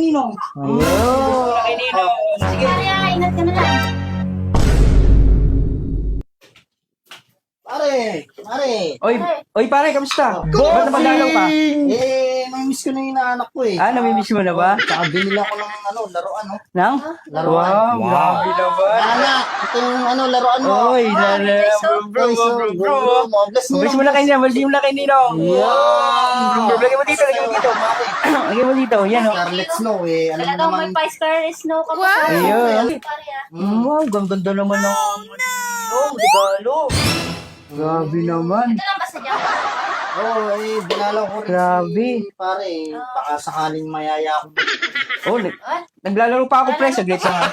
Ninong. Muna kay Ninong. Sige. Kaya, ingat ka na lang. Pare. Oy pare, kamusta? Ba't napadalaw ka? Namimiss ko na yung inaanak ko eh. Namimiss mo na ba? Tsaka binila ko ng laruan, no? Nang? Laruan. Wow, grabe naman. Anak, ito yung laruan mo. Oy, bro. Mabalis mo na kay Ninong, mabalis mo na kay Ninong. Wow. Lagay mo dito. Lagay mo dito, yan o. Scarlet Snow eh. Alam mo Talagang naman. may Scar Snow ka pa. Ayun. Pare, ah. Wow, ganda naman ng Ninong, regalo. Grabe naman. Ito lang ba sadya? Binalaw ko rin Grabe. pare. Baka sakaling mayaya ako. Oh, naglalaro pa ako, pre, saglit lang.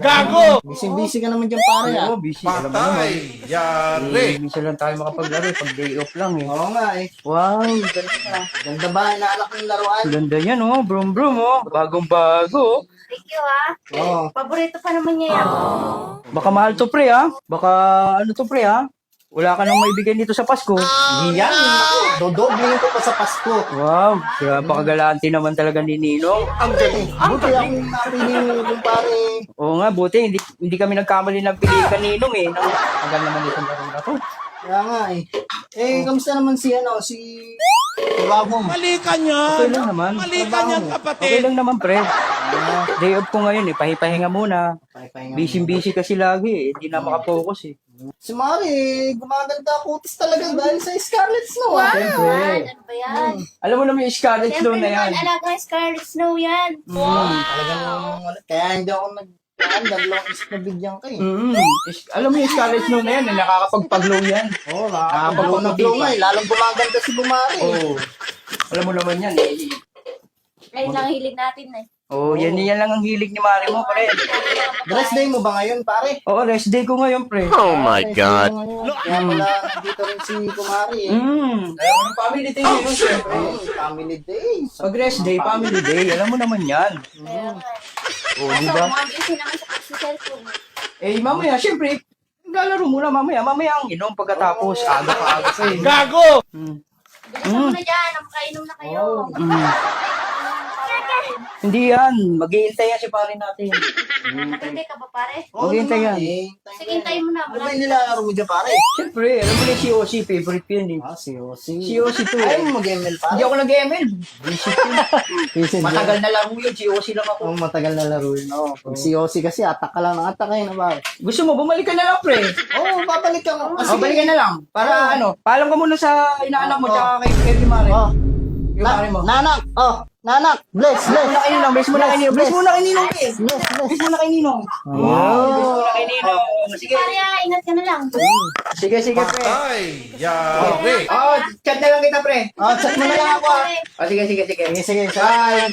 Gago! Busy ka naman dyan pare ah. Oo, busy. Alam mo naman. Yari! Minsan lang tayo makapaglaro pag day off lang eh. Oo nga eh. Wow, ganda. Ganda ba inaanak ng laruan? Ganda yan oh, brum oh. Bagong-bago. Thank you, ah. Oo. Paborito pa naman niya yan. Baka mahal to, pre, ha? Baka ano to, pre, ha? Wala ka nang maibigay dito sa Pasko. Yan. Dodobling ko pa sa Pasko. Wow, napakagalante naman talaga ni Ninong. Ang galing. Buti akong napili yung pare. Oo nga, buti, hindi kami nagkamali ng pili ka Ninong eh. Tagal naman itong laro na to. Kaya nga eh. Kamusta naman si Babo? Mali ka niyan! Okay lang naman. Mali ka niyan, Okay kapatid! lang naman, pre. Day off ko ngayon eh, pahipahinga muna. Busy kasi lagi eh, hindi na makapokus eh. Si Mari, gumaganda kutis talaga dahil sa Scarlet Snow. Wow! Siyempre. Ano ba yan? Alam mo naman yung Scarlet Snow Siyempre na yan. naman, alaga Scarlet Snow yan. Talagang, kaya hindi ako dalawang isip na bigyan ka eh. Alam mo yung Scarlet Snow na yan, na nakakapagpaglow yan. Oo, nakakapagpagpag na glow nga eh. Lalong gumaganda si Bumari. Oo. Alam mo naman yan eh. Ayun lang hilig natin eh. Oh, yan lang ang hilig ni Mari mo, pre. Dress day mo ba ngayon, pare? Oo, rest day ko ngayon, pre. Oh my God! Kaya pala nandito rin si Kumari eh. Alam mo ng family day yun, siyempre. Family days. Pag rest day, family day, alam mo naman yan. Kaya nga. Oo, Kaso, di ba? mga busy naman sa pagsiselfone. Mamaya, siyempre, lalaro muna mamaya. Mamaya ang inom pagkatapos. Aga pa eh. Gago! Bilisan mo na dyan, napakainom na kayo. Hindi yan. Mag-iintay yan si pare natin. Nakatay ka ba pare? Maghihintay yan. Sige, hintayin mo na. Ano ba yung nilalaro mo dyan, pare? Siyempre, alam mo na si OC, favorite ko yan eh. Si Osi. Si OC to eh. Ayaw mo mag-ML, pare? Hindi ako nag-ML. Matagal na laro yun, si OC lang ako. Oo, matagal na laro yun. Si Osi kasi atak ka lang ng atak eh, na ba? Gusto mo, bumalik ka na lang, pre. Oo, babalik ka nga. O, balikan na lang. Para paalam ka muna sa inaanak mo, tsaka kay Mari. Yung Mari mo. Nanak, bless. Bless mo na kay Ninong. Bless mo na kay Ninong. Bless mo na kay Ninong. Wow. Bless mo na kay Ninong. Sige. Pare, ingat ka na lang. Sige, pre. Yari! Chat na lang kita, pre. Chat mo na lang ako. Sige. Sige. Bye.